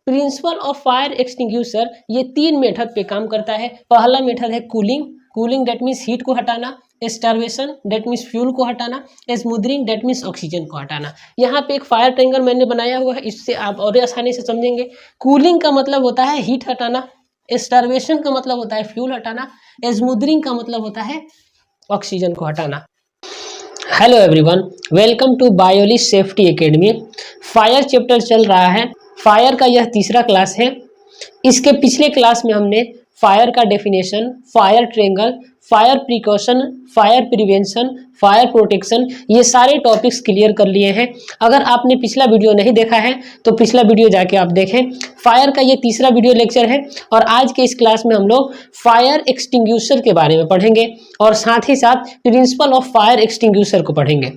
Principle of fire extinguisher ये 3 method पे काम करता है। पहला मेथड है कूलिंग दैट मीन्स हीट को हटाना, स्टार्वेशन दैट मीन्स फ्यूल को हटाना, स्मूदरिंग दैट मीन्स ऑक्सीजन को हटाना। यहाँ पे एक फायर ट्रायंगल मैंने बनाया हुआ है, इससे आप और आसानी से समझेंगे। कूलिंग का मतलब होता है हीट हटाना, स्टार्वेशन का मतलब होता है फ्यूल हटाना, स्मूदरिंग का मतलब होता है ऑक्सीजन को हटाना। Hello everyone, welcome to biology safety academy. Fire chapter चल रहा है। फायर का यह तीसरा क्लास है। इसके पिछले क्लास में हमने फायर का definition, fire triangle, fire precaution, fire prevention, fire protection ये सारे टॉपिक्स क्लियर कर लिए हैं। अगर आपने पिछला वीडियो नहीं देखा है तो पिछला वीडियो जाके आप देखें। फायर का ये तीसरा वीडियो लेक्चर है और आज के इस क्लास में हम लोग फायर एक्सटिंग्विशर के बारे में पढ़ेंगे और साथ ही साथ प्रिंसिपल ऑफ फायर एक्सटिंग्विशर को पढ़ेंगे।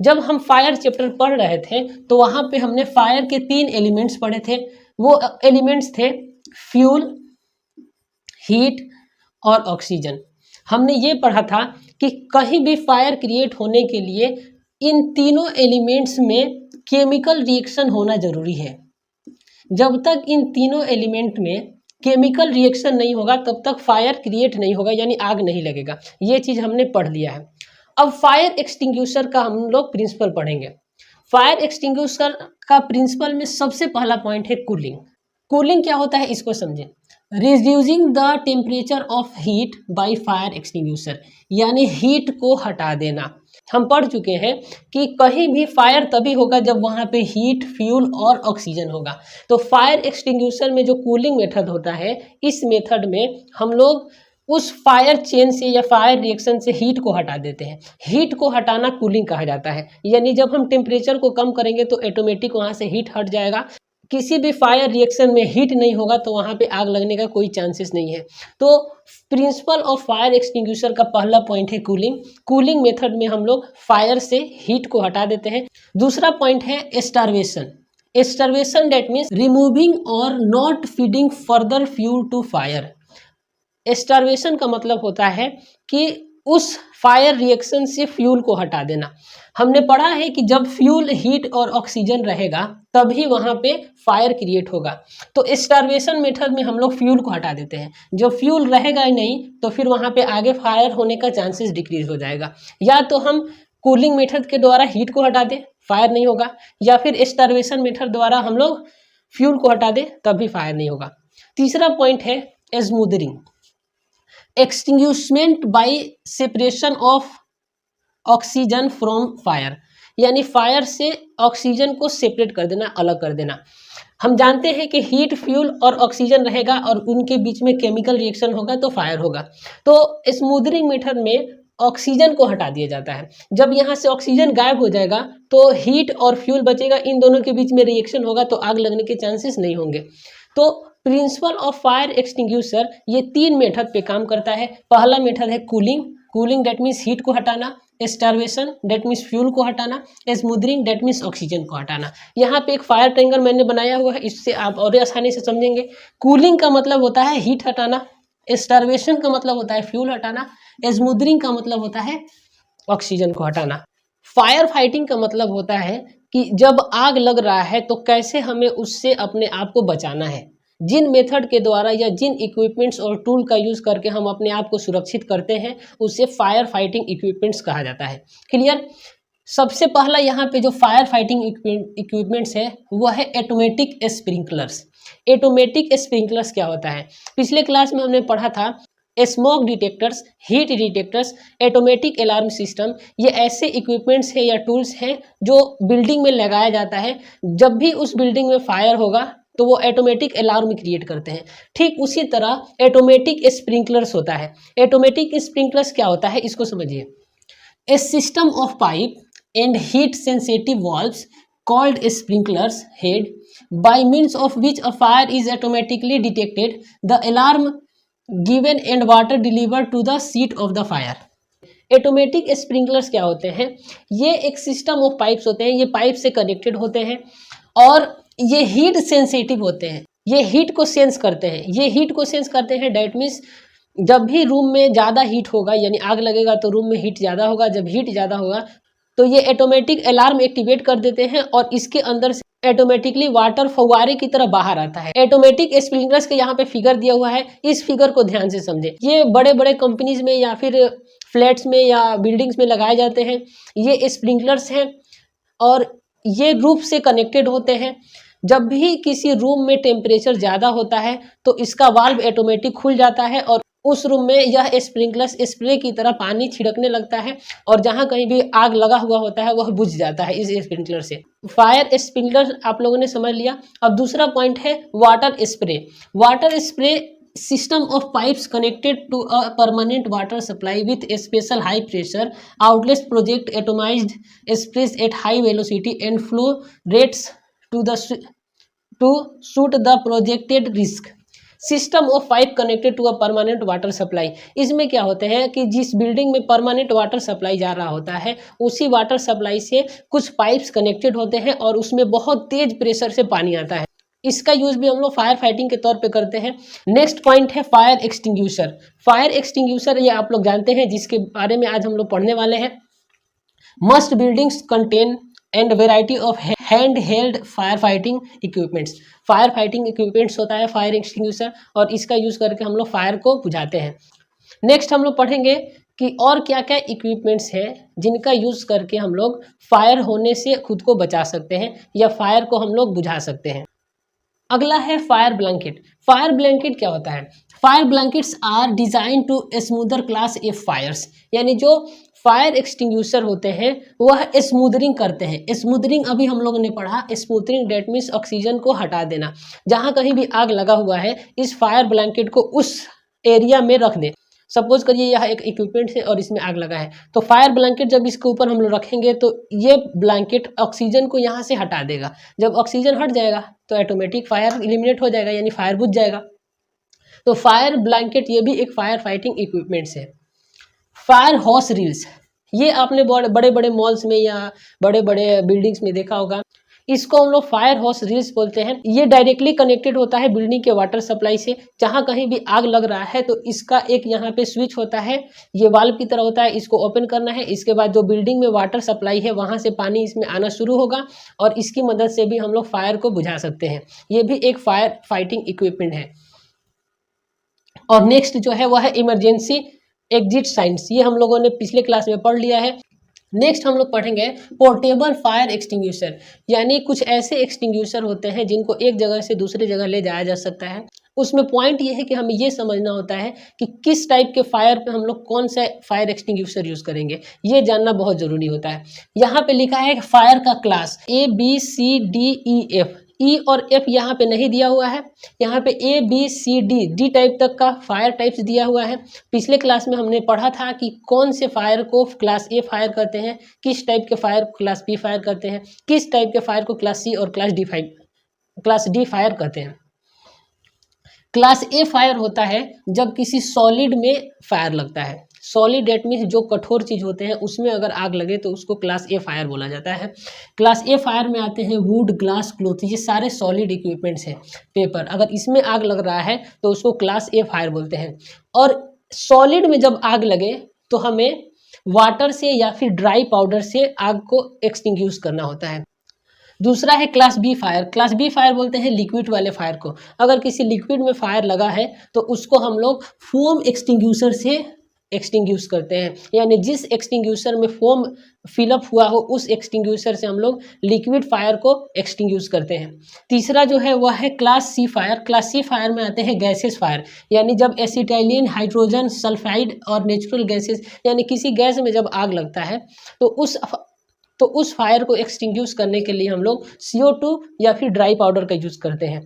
जब हम फायर चैप्टर पढ़ रहे थे तो वहाँ पे हमने फायर के 3 एलिमेंट्स पढ़े थे। वो एलिमेंट्स थे फ्यूल, हीट और ऑक्सीजन। हमने ये पढ़ा था कि कहीं भी फायर क्रिएट होने के लिए इन तीनों एलिमेंट्स में केमिकल रिएक्शन होना जरूरी है। जब तक इन तीनों एलिमेंट में केमिकल रिएक्शन नहीं होगा तब तक फायर क्रिएट नहीं होगा, यानी आग नहीं लगेगा। ये चीज़ हमने पढ़ लिया है। अब फायर एक्सटिंग्विशर का हम लोग प्रिंसिपल पढ़ेंगे। फायर एक्सटिंग्विशर का प्रिंसिपल में सबसे पहला पॉइंट है कूलिंग। कूलिंग क्या होता है इसको समझें। Reducing the temperature of heat by fire extinguisher, यानी हीट को हटा देना। हम पढ़ चुके हैं कि कहीं भी फायर तभी होगा जब वहाँ पे हीट, फ्यूल और ऑक्सीजन होगा। तो फायर एक्सटिंग्विशर में जो कूलिंग मेथड होता है, इस मेथड में हम लोग उस फायर चेन से या फायर रिएक्शन से हीट को हटा देते हैं। हीट को हटाना कूलिंग कहा जाता है। यानी जब हम टेम्परेचर को कम करेंगे तो ऑटोमेटिक वहाँ से हीट हट जाएगा। किसी भी फायर रिएक्शन में हीट नहीं होगा तो वहाँ पे आग लगने का कोई चांसेस नहीं है। तो प्रिंसिपल ऑफ फायर एक्सटिंग्विशर का पहला पॉइंट है कूलिंग। कूलिंग मेथड में हम लोग फायर से हीट को हटा देते हैं। दूसरा पॉइंट है starvation. Starvation that means removing और not feeding further fuel to fire. Starvation का मतलब होता है कि उस फायर रिएक्शन से फ्यूल को हटा देना। हमने पढ़ा है कि जब फ्यूल, हीट और ऑक्सीजन रहेगा तभी वहाँ पे फायर क्रिएट होगा। तो स्टार्वेशन मेथड में हम लोग फ्यूल को हटा देते हैं। जब फ्यूल रहेगा ही नहीं तो फिर वहाँ पे आगे फायर होने का चांसेस डिक्रीज हो जाएगा। या तो हम कूलिंग मेथड के द्वारा हीट को हटा दें, फायर नहीं होगा, या फिर स्टार्वेशन मेथड द्वारा हम लोग फ्यूल को हटा दें तब भी फायर नहीं होगा। तीसरा पॉइंट है smothering. Extinguishment bye separation of oxygen from fire, यानी फायर से ऑक्सीजन को सेपरेट कर देना, अलग कर देना। हम जानते हैं कि हीट, फ्यूल और ऑक्सीजन रहेगा और उनके बीच में केमिकल रिएक्शन होगा तो फायर होगा। तो स्मूदरिंग मेथड में ऑक्सीजन को हटा दिया जाता है। जब यहाँ से ऑक्सीजन गायब हो जाएगा तो हीट और फ्यूल बचेगा, इन दोनों के बीच में रिएक्शन होगा तो आग लगने के चांसेस नहीं होंगे। तो प्रिंसिपल ऑफ फायर एक्सटिंग्विशर ये 3 मेथड पे काम करता है। पहला मेथड है कूलिंग दैट मीन्स हीट को हटाना, स्टार्वेशन दैट मीन्स फ्यूल को हटाना, स्मूदरिंग दैट मीन्स ऑक्सीजन को हटाना। यहाँ पे एक फायर ट्रायंगल मैंने बनाया हुआ है, इससे आप और आसानी से समझेंगे। कूलिंग का मतलब होता है हीट हटाना, स्टार्वेशन का मतलब होता है फ्यूल हटाना, स्मूदरिंग का मतलब होता है ऑक्सीजन को हटाना। फायर फाइटिंग का मतलब होता है कि जब आग लग रहा है तो कैसे हमें उससे अपने आप को बचाना है। जिन मेथड के द्वारा या जिन इक्विपमेंट्स और टूल का यूज़ करके हम अपने आप को सुरक्षित करते हैं उसे फायर फाइटिंग इक्विपमेंट्स कहा जाता है। क्लियर। सबसे पहला यहाँ पे जो फायर फाइटिंग इक्विपमेंट्स है वो है ऑटोमेटिक स्प्रिंकलर्स। ऑटोमेटिक स्प्रिंकलर्स क्या होता है, पिछले क्लास में हमने पढ़ा था। Smoke detectors, heat detectors, automatic alarm system, ये ऐसे इक्विपमेंट्स हैं या टूल्स हैं जो बिल्डिंग में लगाया जाता है। जब भी उस बिल्डिंग में फायर होगा तो वो ऑटोमेटिक अलार्म क्रिएट करते हैं। ठीक उसी तरह ऑटोमेटिक स्प्रिंकलर्स होता है। ऑटोमेटिक स्प्रिंकलर्स क्या होता है इसको समझिए। A system of pipe and heat sensitive valves called sprinklers head by means of which a fire is automatically detected, the alarm given and water delivered to the seat of the fire. Automatic sprinklers क्या होते हैं, ये एक system of pipes होते हैं। ये pipe से connected होते हैं और ये हीट सेंसिटिव होते हैं। ये हीट को सेंस करते हैं। ये हीट को सेंस करते हैं डैट मीन्स जब भी रूम में ज़्यादा हीट होगा, यानी आग लगेगा तो रूम में हीट ज़्यादा होगा। जब हीट ज़्यादा होगा तो ये ऑटोमेटिक अलार्म एक्टिवेट कर देते हैं और इसके अंदर से ऑटोमेटिकली वाटर फव्वारे की तरह बाहर आता है। ऑटोमेटिक स्प्रिंकलर्स के यहाँ पे फिगर दिया हुआ है, इस फिगर को ध्यान से समझे। ये बड़े बड़े कंपनीज में या फिर फ्लैट्स में या बिल्डिंग्स में लगाए जाते हैं। ये स्प्रिंकलर्स हैं और ये रूफ से कनेक्टेड होते हैं। जब भी किसी रूम में टेम्परेचर ज़्यादा होता है तो इसका वाल्व ऑटोमेटिक खुल जाता है और उस रूम में यह स्प्रिंकलर स्प्रे की तरह पानी छिड़कने लगता है और जहां कहीं भी आग लगा हुआ होता है वह बुझ जाता है इस स्प्रिंकलर से। फायर स्प्रिंकलर आप लोगों ने समझ लिया। अब दूसरा पॉइंट है water spray. Water spray system of pipes connected to a permanent water supply with a special high pressure outlets project atomized sprays at high velocity and flow rates to suit the projected risk। System of pipe connected to a permanent water supply. इसमें क्या होते हैं कि जिस building में permanent water supply जा रहा होता है उसी वाटर सप्लाई से कुछ पाइप्स कनेक्टेड होते हैं और उसमें बहुत तेज प्रेशर से पानी आता है। इसका यूज भी हम लोग फायर फाइटिंग के तौर पे करते हैं। नेक्स्ट पॉइंट है फायर एक्सटिंग्यूशर। फायर एक्सटिंग्यूशर ये आप लोग जानते हैं, जिसके बारे में आज हम लोग पढ़ने वाले हैं। Must buildings contain and variety of hand held fire fighting equipments. Fire fighting equipments होता है फायर एक्सटिंग्यूशर और इसका यूज करके हम लोग फायर को बुझाते हैं। नेक्स्ट हम लोग पढ़ेंगे कि और क्या क्या इक्विपमेंट्स हैं जिनका यूज करके हम लोग फायर होने से खुद को बचा सकते हैं या फायर को हम लोग बुझा सकते हैं। अगला है फायर ब्लैंकेट। फायर ब्लैंकेट क्या होता है? Fire blankets are designed to smother class A fires. यानी जो फायर एक्सटिंग्यूशर होते हैं वह स्मूदरिंग करते हैं। स्मूदरिंग अभी हम लोगों ने पढ़ा, स्मूदरिंग डेट मीन्स ऑक्सीजन को हटा देना। जहां कहीं भी आग लगा हुआ है इस फायर ब्लैंकेट को उस एरिया में रख दे। सपोज करिए यह एक इक्विपमेंट है और इसमें आग लगा है, तो फायर ब्लैंकेट जब इसके ऊपर हम लोग रखेंगे तो ये ब्लैंकेट ऑक्सीजन को यहाँ से हटा देगा। जब ऑक्सीजन हट जाएगा तो ऑटोमेटिक फायर एलिमिनेट हो जाएगा, यानी फायर बुझ जाएगा। तो फायर ब्लैंकेट ये भी एक फायर फाइटिंग इक्विपमेंट्स है। फायर हॉस रील्स, ये आपने बड़े बड़े मॉल्स में या बड़े बड़े बिल्डिंग्स में देखा होगा। इसको हम लोग फायर हॉस रील्स बोलते हैं। ये डायरेक्टली कनेक्टेड होता है बिल्डिंग के वाटर सप्लाई से। जहां कहीं भी आग लग रहा है तो इसका एक यहाँ पे स्विच होता है, ये वाल्व की तरह होता है, इसको ओपन करना है। इसके बाद जो बिल्डिंग में वाटर सप्लाई है वहां से पानी इसमें आना शुरू होगा और इसकी मदद से भी हम लोग फायर को बुझा सकते हैं। ये भी एक फायर फाइटिंग इक्विपमेंट है। और नेक्स्ट जो है वह है इमरजेंसी एग्जिट साइंस। ये हम लोगों ने पिछले क्लास में पढ़ लिया है। नेक्स्ट हम लोग पढ़ेंगे पोर्टेबल फायर एक्सटिंग्यूशर। यानी कुछ ऐसे एक्सटिंग्यूशर होते हैं जिनको एक जगह से दूसरी जगह ले जाया जा सकता है। उसमें पॉइंट ये है कि हमें ये समझना होता है कि किस टाइप के फायर पे हम लोग कौन सा फायर एक्सटिंग्यूशर यूज करेंगे, ये जानना बहुत जरूरी होता है। यहाँ पे लिखा है फायर का क्लास ABCDEF। ई और एफ यहाँ पे नहीं दिया हुआ है, यहाँ पे ABCD टाइप तक का फायर टाइप्स दिया हुआ है। पिछले क्लास में हमने पढ़ा था कि कौन से फायर को क्लास ए फायर करते हैं, किस टाइप के फायर को क्लास बी फायर करते हैं, किस टाइप के फायर को क्लास सी और क्लास डी फायर करते हैं। क्लास ए फायर होता है जब किसी सॉलिड में फायर लगता है। सॉलिड डेट मीन्स जो कठोर चीज होते हैं उसमें अगर आग लगे तो उसको क्लास ए फायर बोला जाता है। क्लास ए फायर में आते हैं वुड, ग्लास, क्लोथ, ये सारे सॉलिड इक्विपमेंट्स हैं। पेपर, अगर इसमें आग लग रहा है तो उसको क्लास ए फायर बोलते हैं। और सॉलिड में जब आग लगे तो हमें वाटर से या फिर ड्राई पाउडर से आग को एक्सटिंग्विश करना होता है। दूसरा है class B fire. Class B fire बोलते हैं लिक्विड वाले फायर को। अगर किसी लिक्विड में फायर लगा है तो उसको हम लोग फोम एक्सटिंग्विशर से एक्सटिंग्विश करते हैं। यानी जिस एक्सटिंग्विशर में फोम फिलअप हुआ हो उस एक्सटिंग्विशर से हम लोग लिक्विड फायर को एक्सटिंग्विश करते हैं। तीसरा जो है वह है class C fire. Class C fire में आते हैं गैसेस फायर। यानी जब एसिटाइलिन, हाइड्रोजन सल्फाइड और नेचुरल गैसेस यानी किसी गैस में जब आग लगता है तो उस फायर को एक्सटिंग्विश करने के लिए हम लोग CO2 या फिर ड्राई पाउडर का यूज करते हैं।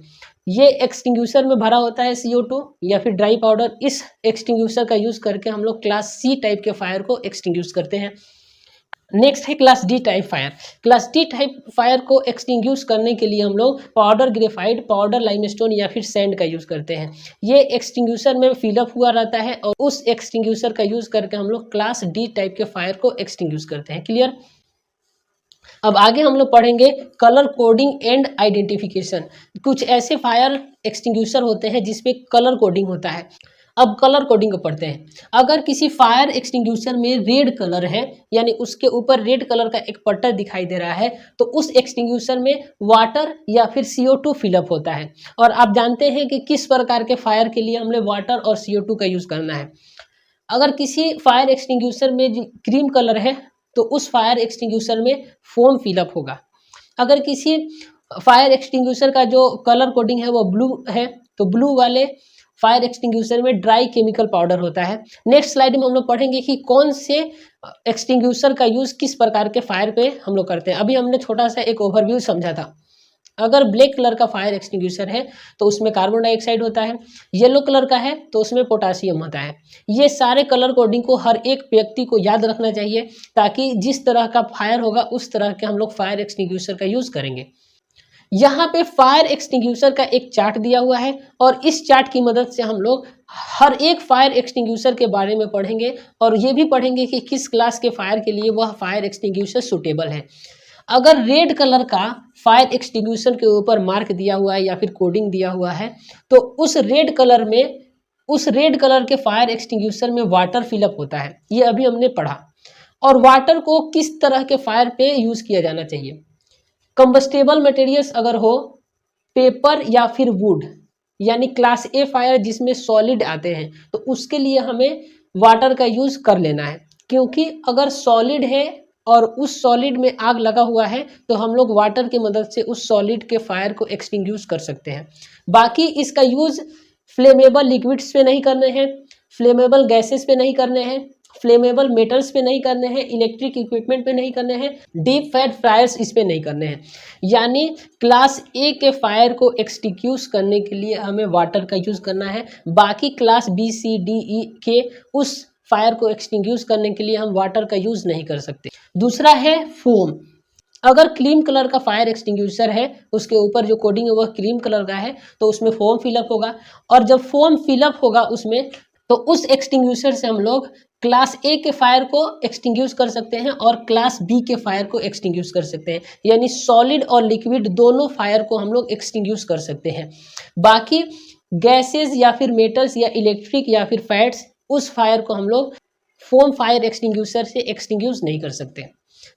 ये एक्सटिंग्विशर में भरा होता है CO2 या फिर ड्राई पाउडर। इस एक्सटिंग्विशर का यूज करके हम लोग क्लास सी टाइप के फायर को एक्सटिंग्विश करते हैं। नेक्स्ट है class D type fire. Class D type fire को एक्सटिंग्विश करने के लिए हम लोग पाउडर ग्रेफाइट, पाउडर लाइमस्टोन या फिर सैंड का यूज करते हैं। ये एक्सटिंग्विशर में फिलअप हुआ रहता है और उस एक्सटिंग्विशर का यूज करके हम लोग क्लास डी टाइप के फायर को एक्सटिंग्विश करते हैं। क्लियर? अब आगे हम लोग पढ़ेंगे कलर कोडिंग एंड आइडेंटिफिकेशन। कुछ ऐसे फायर एक्सटिंग्विशर होते हैं जिसपे कलर कोडिंग होता है। अब कलर कोडिंग को पढ़ते हैं। अगर किसी फायर एक्सटिंग्विशर में रेड कलर है, यानी उसके ऊपर रेड कलर का एक पट्टा दिखाई दे रहा है, तो उस एक्सटिंग्विशर में वाटर या फिर CO2 फिलअप होता है। और आप जानते हैं कि किस प्रकार के फायर के लिए हमें वाटर और CO2 का यूज करना है। अगर किसी फायर एक्सटिंग्विशर में क्रीम कलर है तो उस फायर एक्सटिंग्विशर में फोम फिलअप होगा। अगर किसी फायर एक्सटिंग्विशर का जो कलर कोडिंग है वो ब्लू है तो ब्लू वाले फायर एक्सटिंग्विशर में ड्राई केमिकल पाउडर होता है। नेक्स्ट स्लाइड में हम लोग पढ़ेंगे कि कौन से एक्सटिंग्विशर का यूज किस प्रकार के फायर पे हम लोग करते हैं। अभी हमने छोटा सा एक ओवरव्यू समझा था। अगर ब्लैक कलर का फायर एक्सटिंग्विशर है तो उसमें कार्बन डाइऑक्साइड होता है, येलो कलर का है तो उसमें पोटासियम होता है। ये सारे कलर कोडिंग को हर एक व्यक्ति को याद रखना चाहिए ताकि जिस तरह का फायर होगा उस तरह के हम लोग फायर एक्सटिंग्विशर का यूज करेंगे। यहाँ पे फायर एक्सटिंग्विशर का एक चार्ट दिया हुआ है और इस चार्ट की मदद से हम लोग हर एक फायर एक्सटिंग्विशर के बारे में पढ़ेंगे और ये भी पढ़ेंगे कि किस क्लास के फायर के लिए वह फायर एक्सटिंग्विशर सूटेबल है। अगर रेड कलर का फायर एक्सटिंग्विशर के ऊपर मार्क दिया हुआ है या फिर कोडिंग दिया हुआ है तो उस रेड कलर के फायर एक्सटिंग्विशर में वाटर फिलअप होता है, ये अभी हमने पढ़ा। और वाटर को किस तरह के फायर पे यूज किया जाना चाहिए। कंबस्टेबल मटेरियल्स अगर हो, पेपर या फिर वुड, यानी क्लास ए फायर जिसमें सॉलिड आते हैं, तो उसके लिए हमें वाटर का यूज कर लेना है। क्योंकि अगर सॉलिड है और उस सॉलिड में आग लगा हुआ है तो हम लोग वाटर की मदद से उस सॉलिड के फायर को एक्सटिंग्विश कर सकते हैं। बाकी इसका यूज फ्लेमेबल लिक्विड्स पे नहीं करने हैं, फ्लेमेबल गैसेस पे नहीं करने हैं, फ्लेमेबल मेटल्स पे नहीं करने हैं, इलेक्ट्रिक इक्विपमेंट पे नहीं करने हैं, डीप फैट फ्रायर्स इस पे नहीं करने हैं। यानी क्लास ए के फायर को एक्सटिंग्विश करने के लिए हमें वाटर का यूज करना है। बाकी class B C D E के उस फायर को एक्सटिंग्विश करने के लिए हम वाटर का यूज नहीं कर सकते। दूसरा है फोम। अगर क्रीम कलर का फायर एक्सटिंग्विशर है, उसके ऊपर जो कोडिंग है वह क्रीम कलर का है, तो उसमें फोम फिलअप होगा। और जब फोम फिलअप होगा उसमें, तो उस एक्सटिंग्विशर से हम लोग क्लास ए के फायर को एक्सटिंग्विश कर सकते हैं और क्लास बी के फायर को एक्सटिंग्विश कर सकते हैं। यानी सॉलिड और लिक्विड दोनों फायर को हम लोग एक्सटिंग्विश कर सकते हैं। बाकी गैसेस या फिर मेटल्स या इलेक्ट्रिक या फिर फैट्स, उस फायर को हम लोग फोम फायर एक्सटिंग्विशर से एक्सटिंग्विश नहीं कर सकते।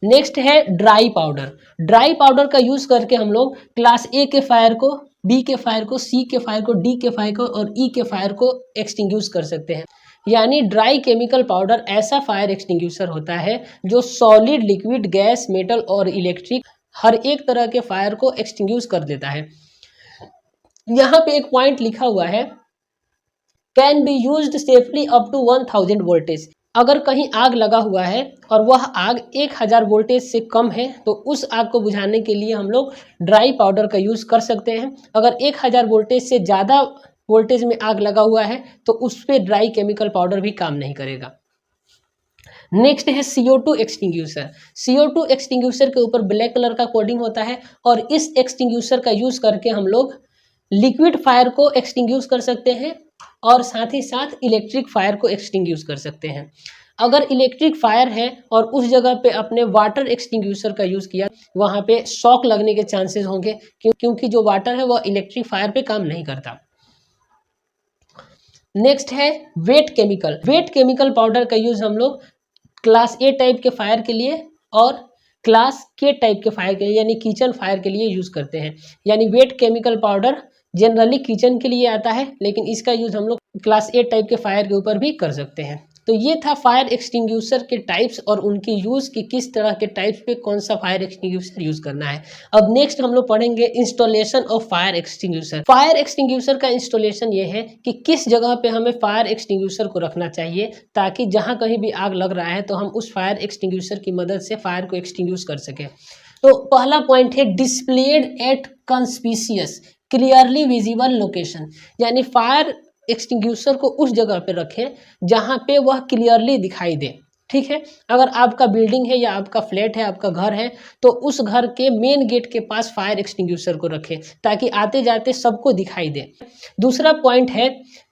नेक्स्ट है ड्राई पाउडर। ड्राई पाउडर का यूज करके हम लोग क्लास ए के फायर को, बी के फायर को, सी के फायर को, डी के फायर को और ई के फायर को एक्सटिंग्विश कर सकते हैं। यानी ड्राई केमिकल पाउडर ऐसा फायर एक्सटिंग्विशर होता है जो सॉलिड, लिक्विड, गैस, मेटल और इलेक्ट्रिक हर एक तरह के फायर को एक्सटिंग्विश कर देता है। यहाँ पे एक पॉइंट लिखा हुआ है, can be used safely up to 1000 voltage. अगर कहीं आग लगा हुआ है और वह आग 1000 वोल्टेज से कम है तो उस आग को बुझाने के लिए हम लोग ड्राई पाउडर का यूज कर सकते हैं। अगर 1000 वोल्टेज से ज़्यादा वोल्टेज में आग लगा हुआ है तो उस पर ड्राई केमिकल पाउडर भी काम नहीं करेगा। नेक्स्ट है CO2 एक्सटिंग्विशर। CO2 एक्सटिंग्विशर के ऊपर ब्लैक कलर का कोडिंग होता है और इस एक्सटिंग्विशर का यूज करके हम लोग लिक्विड फायर को एक्सटिंग्विश कर सकते हैं और साथ ही साथ इलेक्ट्रिक फायर को एक्सटिंग्विश कर सकते हैं। अगर इलेक्ट्रिक फायर है और उस जगह पे अपने वाटर एक्सटिंग्विशर का यूज किया, वहां पे शॉक लगने के चांसेस होंगे क्योंकि जो वाटर है वह इलेक्ट्रिक फायर पे काम नहीं करता। नेक्स्ट है wait chemical. Wait chemical powder का यूज हम लोग क्लास ए टाइप के फायर के लिए और क्लास के टाइप के फायर के लिए यानी किचन फायर के लिए यूज करते हैं। यानी wait chemical powder generally kitchen के लिए आता है, लेकिन इसका यूज हम लोग क्लास ए टाइप के फायर के ऊपर भी कर सकते हैं। तो ये था फायर एक्सटिंग्विशर के टाइप्स और उनकी यूज की किस तरह के टाइप्स पे कौन सा फायर एक्सटिंग्विशर यूज करना है। अब नेक्स्ट हम लोग पढ़ेंगे installation of fire extinguisher. Fire extinguisher का इंस्टॉलेशन ये है कि किस जगह पे हमें फायर एक्सटिंग्विशर को रखना चाहिए ताकि जहां कहीं भी आग लग रहा है तो हम उस फायर एक्सटिंग्विशर की मदद से फायर को एक्सटिंग्विश कर सकें। तो पहला पॉइंट है displayed at conspicuous clearly visible location. यानी फायर एक्सटिंग्विशर को उस जगह पे रखें जहां पे वह क्लियरली दिखाई दे। ठीक है, अगर आपका बिल्डिंग है या आपका फ्लैट है, आपका घर है, तो उस घर के मेन गेट के पास फायर एक्सटिंग्विशर को रखें ताकि आते जाते सबको दिखाई दे। दूसरा पॉइंट है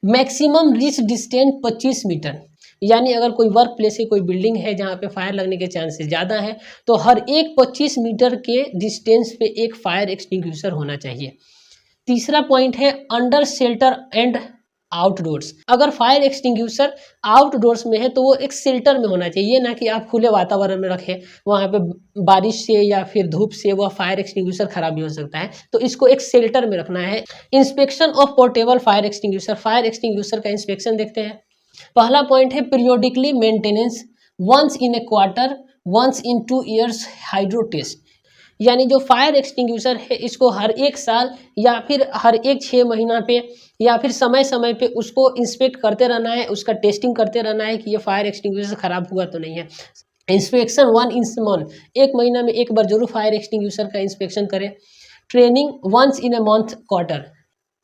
मैक्सिमम रीच डिस्टेंस 25 मीटर। यानी अगर कोई वर्क प्लेस है, कोई बिल्डिंग है जहाँ पे फायर लगने के चांसेस ज़्यादा हैं, तो हर एक 25 मीटर के डिस्टेंस पे एक फायर एक्सटिंग्विशर होना चाहिए। तीसरा पॉइंट है अंडर शेल्टर एंड आउटडोर्स। अगर फायर एक्सटिंग्विशर आउटडोर्स में है तो वो एक शेल्टर में होना चाहिए, ना कि आप खुले वातावरण में रखें, वहाँ पे बारिश से या फिर धूप से वह फायर एक्सटिंग्विशर खराब भी हो सकता है, तो इसको एक शेल्टर में रखना है। Inspection of portable fire extinguisher, fire extinguisher का इंस्पेक्शन देखते हैं। पहला पॉइंट है periodically maintenance, once in a quarter, once in 2 years hydro test. यानी जो फायर एक्सटिंग्विशर है इसको हर एक साल या फिर हर एक 6 महीना पे या फिर समय समय पे उसको इंस्पेक्ट करते रहना है, उसका टेस्टिंग करते रहना है कि ये फायर एक्सटिंग्विशर खराब हुआ तो नहीं है। इंस्पेक्शन 1 इन मंथ, 1 महीना में एक बार जरूर फायर एक्सटिंग्विशर का इंस्पेक्शन करें। Training once in a month quarter,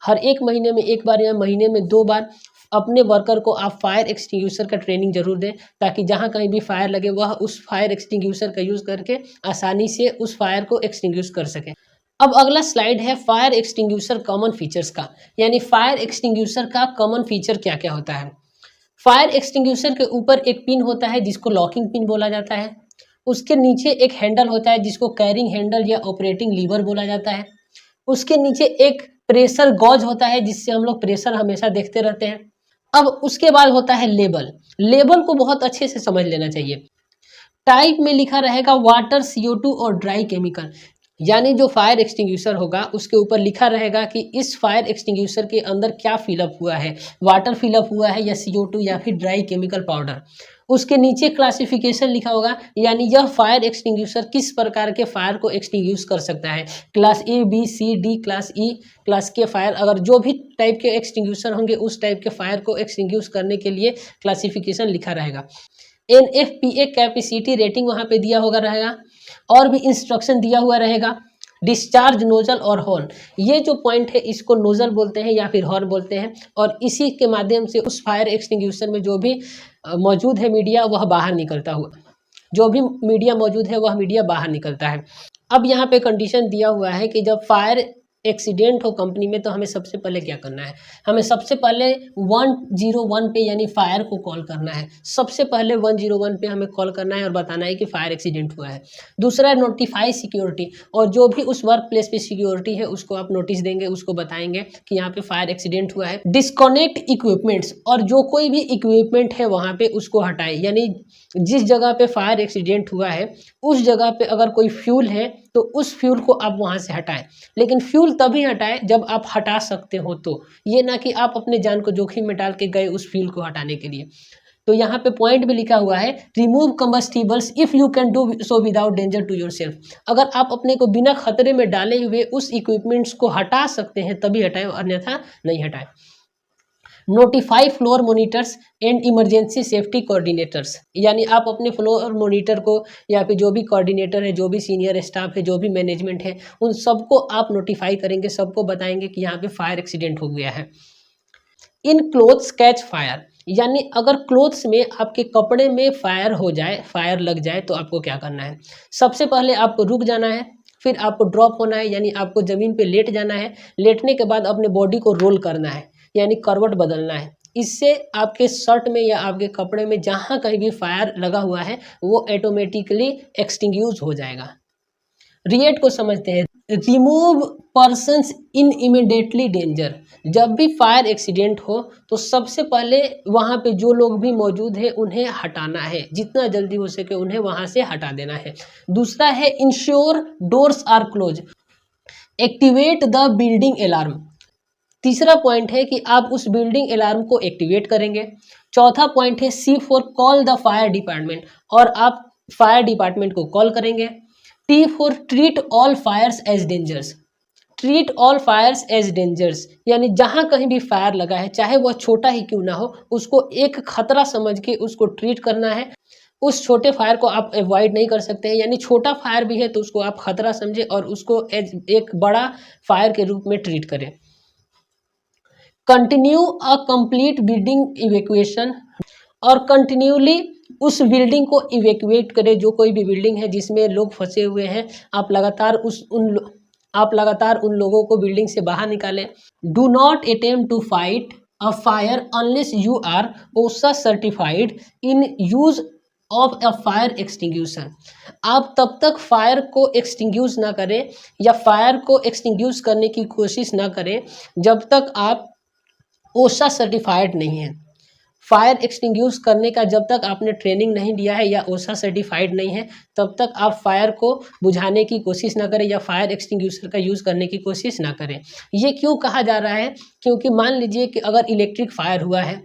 हर एक महीने में एक बार या महीने में 2 बार अपने वर्कर को आप फायर एक्सटिंग्विशर का ट्रेनिंग जरूर दें, ताकि जहां कहीं भी फायर लगे वह उस फायर एक्सटिंग्विशर का यूज़ करके आसानी से उस फायर को एक्सटिंग्विश कर सकें। अब अगला स्लाइड है फायर एक्सटिंग्विशर कॉमन फीचर्स का, यानी फायर एक्सटिंग्विशर का कॉमन फीचर क्या क्या होता है। फायर एक्सटिंग्विशर के ऊपर एक पिन होता है जिसको लॉकिंग पिन बोला जाता है। उसके नीचे एक हैंडल होता है जिसको कैरिंग हैंडल या ऑपरेटिंग लीवर बोला जाता है। उसके नीचे एक प्रेशर गॉज होता है जिससे हम लोग प्रेशर हमेशा देखते रहते हैं। अब उसके बाद होता है लेबल। लेबल को बहुत अच्छे से समझ लेना चाहिए। टाइप में लिखा रहेगा वाटर, CO2 और ड्राई केमिकल, यानी जो फायर एक्सटिंग्विशर होगा उसके ऊपर लिखा रहेगा कि इस फायर एक्सटिंग्विशर के अंदर क्या फिलअप हुआ है, वाटर फिलअप हुआ है या CO2 या फिर ड्राई केमिकल पाउडर। उसके नीचे क्लासिफिकेशन लिखा होगा, यानी यह फायर एक्सटिंग्विशर किस प्रकार के फायर को एक्सटिंग्विश कर सकता है, class A, B, C, D, class E, class के फायर। अगर जो भी टाइप के एक्सटिंग्विशर होंगे उस टाइप के फायर को एक्सटिंग्विश करने के लिए क्लासिफिकेशन लिखा रहेगा। NFPA कैपेसिटी रेटिंग वहाँ पे दिया होगा रहेगा, और भी इंस्ट्रक्शन दिया हुआ रहेगा। डिस्चार्ज, नोजल और हॉर्न, ये जो पॉइंट है इसको नोजल बोलते हैं या फिर हॉर्न बोलते हैं, और इसी के माध्यम से उस फायर एक्सटिंग्विशर में जो भी मौजूद है मीडिया वह बाहर निकलता हुआ, जो भी मीडिया मौजूद है वह मीडिया बाहर निकलता है। अब यहाँ पे कंडीशन दिया हुआ है कि जब फायर एक्सीडेंट हो कंपनी में तो हमें सबसे पहले क्या करना है, हमें सबसे पहले 101 पे यानी फायर को कॉल करना है। सबसे पहले 101 पे हमें कॉल करना है और बताना है कि फायर एक्सीडेंट हुआ है। दूसरा है नोटिफाई सिक्योरिटी, और जो भी उस वर्क प्लेस पे सिक्योरिटी है उसको आप नोटिस देंगे, उसको बताएंगे कि यहाँ पे फायर एक्सीडेंट हुआ है। डिस्कनेक्ट इक्विपमेंट्स, और जो कोई भी इक्विपमेंट है वहाँ पे उसको हटाए, यानी जिस जगह पे फायर एक्सीडेंट हुआ है उस जगह पे अगर कोई फ्यूल है तो उस फ्यूल को आप वहाँ से हटाएं, लेकिन फ्यूल तभी हटाएं जब आप हटा सकते हो, तो ये ना कि आप अपने जान को जोखिम में डाल के गए उस फ्यूल को हटाने के लिए। तो यहाँ पे पॉइंट भी लिखा हुआ है, remove combustibles if you can do so without danger to yourself. अगर आप अपने को बिना खतरे में डाले हुए उस इक्विपमेंट्स को हटा सकते हैं तभी हटाएं, अन्यथा नहीं हटाएं। Notify floor monitors and emergency safety coordinators, यानी आप अपने फ्लोर मोनिटर को या फिर जो भी कोऑर्डिनेटर है, जो भी सीनियर स्टाफ है, जो भी मैनेजमेंट है, उन सबको आप नोटिफाई करेंगे, सबको बताएंगे कि यहाँ पे फायर एक्सीडेंट हो गया है। इन क्लोथ्स कैच फायर, यानी अगर क्लोथ्स में आपके कपड़े में फायर हो जाए, फायर लग जाए तो आपको क्या करना है। सबसे पहले आपको रुक जाना है, फिर आपको ड्रॉप होना है, यानी आपको ज़मीन पे लेट जाना है। लेटने के बाद अपने बॉडी को रोल करना है, यानी करवट बदलना है। इससे आपके शर्ट में या आपके कपड़े में जहाँ कहीं भी फायर लगा हुआ है वो ऑटोमेटिकली एक्सटिंग्विश हो जाएगा। रिएट को समझते हैं, रिमूव पर्सन्स इन इमीडिएटली डेंजर। जब भी फायर एक्सीडेंट हो तो सबसे पहले वहाँ पे जो लोग भी मौजूद हैं उन्हें हटाना है, जितना जल्दी हो सके उन्हें वहाँ से हटा देना है। दूसरा है ensure doors are close, activate the building alarm. तीसरा पॉइंट है कि आप उस बिल्डिंग अलार्म को एक्टिवेट करेंगे। चौथा पॉइंट है C for call the fire department, और आप फायर डिपार्टमेंट को कॉल करेंगे। T for treat all fires as dangers, treat all fires as dangers, यानी जहाँ कहीं भी फायर लगा है चाहे वह छोटा ही क्यों ना हो उसको एक खतरा समझ के उसको ट्रीट करना है। उस छोटे फायर को आप अवॉइड नहीं कर सकते हैं, यानी छोटा फायर भी है तो उसको आप खतरा समझे और उसको एज एक बड़ा फायर के रूप में ट्रीट करें। Continue a complete building evacuation, और कंटिन्यूली उस बिल्डिंग को इवैक्यूएट करें। जो कोई भी बिल्डिंग है जिसमें लोग फंसे हुए हैं आप लगातार उन लोगों को बिल्डिंग से बाहर निकालें। Do not attempt to fight a fire unless you are also certified in use of a fire extinguisher. आप तब तक फायर को एक्सटिंग्विश ना करें या फायर को एक्सटिंग्विश करने की कोशिश ना करें जब तक आप ओसा सर्टिफाइड नहीं है। फायर एक्सटिंग्विश करने का जब तक आपने ट्रेनिंग नहीं लिया है या ओसा सर्टिफाइड नहीं है तब तक आप फायर को बुझाने की कोशिश ना करें या फायर एक्सटिंग्विशर का यूज़ करने की कोशिश ना करें। ये क्यों कहा जा रहा है? क्योंकि मान लीजिए कि अगर इलेक्ट्रिक फायर हुआ है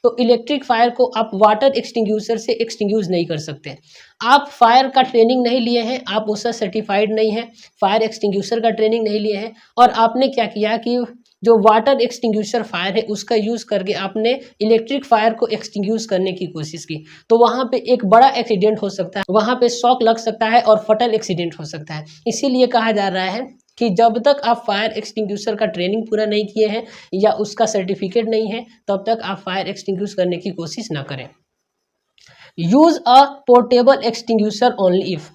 तो इलेक्ट्रिक फायर को आप वाटर एक्सटिंग्विशर से एक्सटिंग्विश नहीं कर सकते। आप फायर का ट्रेनिंग नहीं लिए हैं, आप ओसा सर्टिफाइड नहीं है, फायर एक्सटिंग्विशर का ट्रेनिंग नहीं लिए हैं और आपने क्या किया कि जो वाटर एक्सटिंग्विशर फायर है उसका यूज़ करके आपने इलेक्ट्रिक फायर को एक्सटिंग्विश करने की कोशिश की, तो वहाँ पे एक बड़ा एक्सीडेंट हो सकता है, वहाँ पे शॉक लग सकता है और फटल एक्सीडेंट हो सकता है। इसीलिए कहा जा रहा है कि जब तक आप फायर एक्सटिंग्विशर का ट्रेनिंग पूरा नहीं किए हैं या उसका सर्टिफिकेट नहीं है तब तक आप फायर एक्सटिंग्विश करने की कोशिश ना करें। Use a portable extinguisher only if,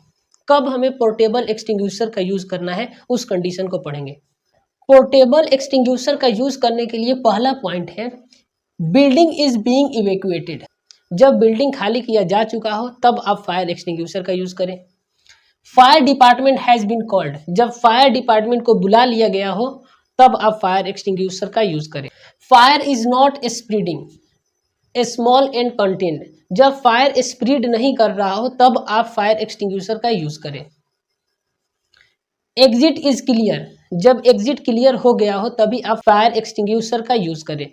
कब हमें पोर्टेबल एक्सटिंग्विशर का यूज़ करना है उस कंडीशन को पढ़ेंगे। पोर्टेबल एक्सटिंग्विशर का यूज़ करने के लिए पहला पॉइंट है बिल्डिंग इज बीइंग इवैक्यूएटेड, जब बिल्डिंग खाली किया जा चुका हो तब आप फायर एक्सटिंग्विशर का यूज़ करें। Fire department has been called, जब फायर डिपार्टमेंट को बुला लिया गया हो तब आप फायर एक्सटिंग्विशर का यूज़ करें। Fire is not spreading a small and contained, जब फायर स्प्रीड नहीं कर रहा हो तब आप फायर एक्सटिंग्विशर का यूज़ करें। एग्जिट इज क्लियर, जब एग्जिट क्लियर हो गया हो तभी आप फायर एक्सटिंग्विशर का यूज़ करें।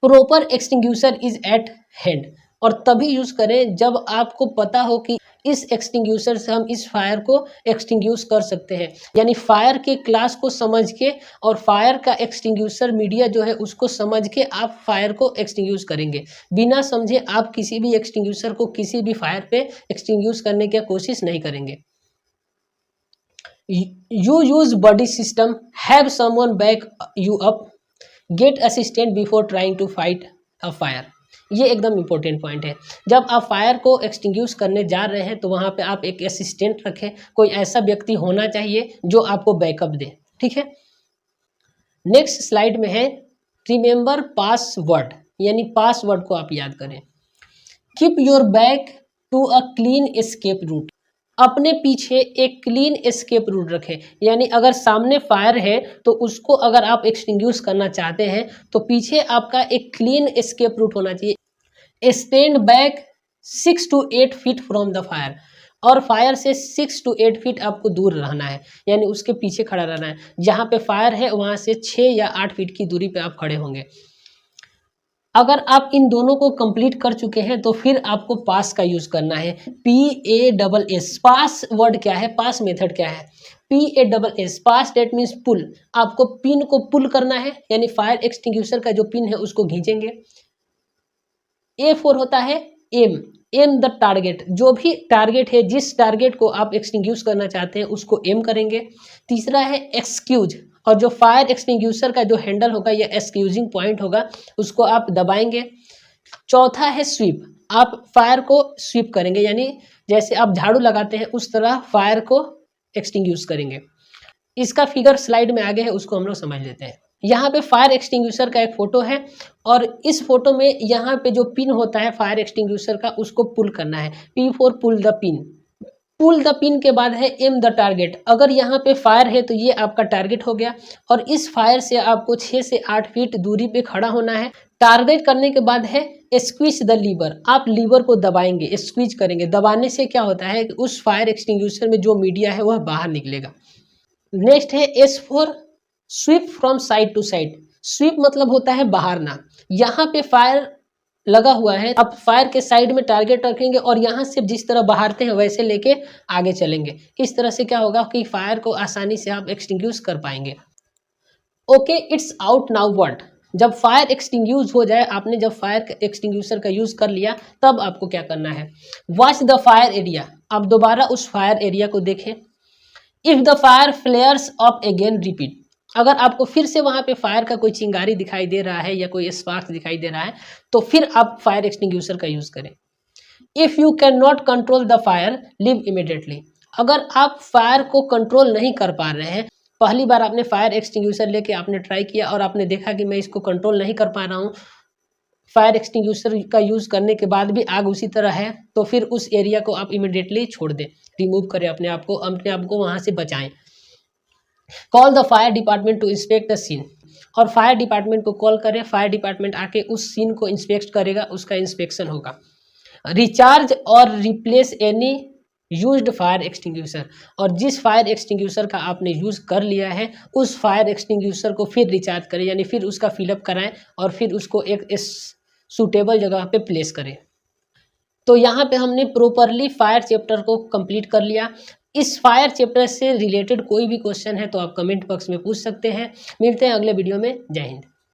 Proper extinguisher is eight hand, और तभी यूज़ करें जब आपको पता हो कि इस एक्सटिंग्विशर से हम इस फायर को एक्सटिंग्विश कर सकते हैं, यानी फायर के क्लास को समझ के और फायर का एक्सटिंग्विशर मीडिया जो है उसको समझ के आप फायर को एक्सटिंग्विश करेंगे। बिना समझे आप किसी भी एक्सटिंग्विशर को किसी भी फायर पे एक्सटिंग्विश करने की कोशिश नहीं करेंगे। You use buddy system, have someone back you up, get assistant before trying to fight a fire। ये एकदम इम्पोर्टेंट पॉइंट है। जब आप फायर को एक्सटिंग्विश करने जा रहे हैं तो वहाँ पे आप एक असिस्टेंट रखें, कोई ऐसा व्यक्ति होना चाहिए जो आपको बैकअप दे, ठीक है। नेक्स्ट स्लाइड में है रिमेंबर पासवर्ड, यानी पासवर्ड को आप याद करें। Keep your back to a clean escape route, अपने पीछे एक क्लीन एस्केप रूट रखें, यानी अगर सामने फायर है तो उसको अगर आप एक्सटिंग्विश करना चाहते हैं तो पीछे आपका एक क्लीन एस्केप रूट होना चाहिए। Stand back 6 to 8 feet from the fire, और फायर से 6 to 8 फीट आपको दूर रहना है, यानी उसके पीछे खड़ा रहना है। जहाँ पे फायर है वहाँ से 6 या 8 फीट की दूरी पे आप खड़े होंगे। अगर आप इन दोनों को कंप्लीट कर चुके हैं तो फिर आपको पास का यूज़ करना है। PASS, पास वर्ड क्या है, पास मेथड क्या है? PASS, पास डेट मीन्स पुल, आपको पिन को पुल करना है, यानी फायर एक्सटिंग्विशर का जो पिन है उसको खींचेंगे। A4 होता है एम द टारगेट, जो भी टारगेट है, जिस टारगेट को आप एक्सटिंग्विश करना चाहते हैं उसको एम करेंगे। तीसरा है एक्सक्यूज, और जो फायर एक्सटिंग्विशर का जो हैंडल होगा या एक्सक्यूजिंग पॉइंट होगा उसको आप दबाएंगे। चौथा है स्वीप, आप फायर को स्वीप करेंगे, यानी जैसे आप झाड़ू लगाते हैं उस तरह फायर को एक्सटिंग्विश करेंगे। इसका फिगर स्लाइड में आगे है, उसको हम लोग समझ लेते हैं। यहाँ पे फायर एक्सटिंग्विशर का एक फोटो है और इस फोटो में यहाँ पे जो पिन होता है फायर एक्सटिंग्विशर का उसको पुल करना है। P4 pull the pin, pull the pin के बाद है एम द टारगेट। अगर यहाँ पे फायर है तो ये आपका टारगेट हो गया और इस फायर से आपको 6 से 8 फीट दूरी पे खड़ा होना है। टारगेट करने के बाद है स्क्वीज द लीवर, आप लीवर को दबाएंगे, स्क्वीज करेंगे। दबाने से क्या होता है कि उस फायर एक्सटिंग्विशर में जो मीडिया है वह बाहर निकलेगा। नेक्स्ट है S4 sweep from side to side, sweep मतलब होता है बहारना। यहाँ पे फायर लगा हुआ है, अब फायर के साइड में टारगेट रखेंगे और यहाँ से जिस तरह बहारते हैं वैसे लेके आगे चलेंगे। इस तरह से क्या होगा कि फायर को आसानी से आप एक्सटिंग्विश कर पाएंगे। Okay, it's out now what, जब फायर एक्सटिंग्विश हो जाए, आपने जब फायर एक्सटिंग्विशर का यूज कर लिया तब आपको क्या करना है, वॉच द फायर एरिया, आप दोबारा उस फायर एरिया को देखें। If the fire फ्लेयर्स up again repeat, अगर आपको फिर से वहां पे फायर का कोई चिंगारी दिखाई दे रहा है या कोई स्पार्क दिखाई दे रहा है तो फिर आप फायर एक्सटिंग्विशर का यूज करें। If you can not control the fire leave immediately, अगर आप फायर को कंट्रोल नहीं कर पा रहे हैं, पहली बार आपने फायर एक्सटिंग्विशर लेके आपने ट्राई किया और आपने देखा कि मैं इसको कंट्रोल नहीं कर पा रहा हूँ, फायर एक्सटिंग्विशर का यूज करने के बाद भी आग उसी तरह है, तो फिर उस एरिया को आप इमीडिएटली छोड़ दें, रिमूव करें अपने आप को वहां से बचाएं। Call the fire department to inspect the scene, और फायर डिपार्टमेंट को कॉल करें, फायर डिपार्टमेंट आके उस सीन को इंस्पेक्ट करेगा, उसका इंस्पेक्शन होगा। रिचार्ज और replace any used fire extinguisher, और जिस फायर एक्सटिंग्विशर का आपने यूज़ कर लिया है उस फायर एक्सटिंग्विशर को फिर रिचार्ज करें, यानी फिर उसका फिलअप कराएं और फिर उसको एक सूटेबल जगह पे प्लेस करें। तो यहाँ पे हमने प्रॉपरली फायर चैप्टर को कंप्लीट कर लिया। इस फायर चैप्टर से रिलेटेड कोई भी क्वेश्चन है तो आप कमेंट बॉक्स में पूछ सकते हैं। मिलते हैं अगले वीडियो में। जय हिंद।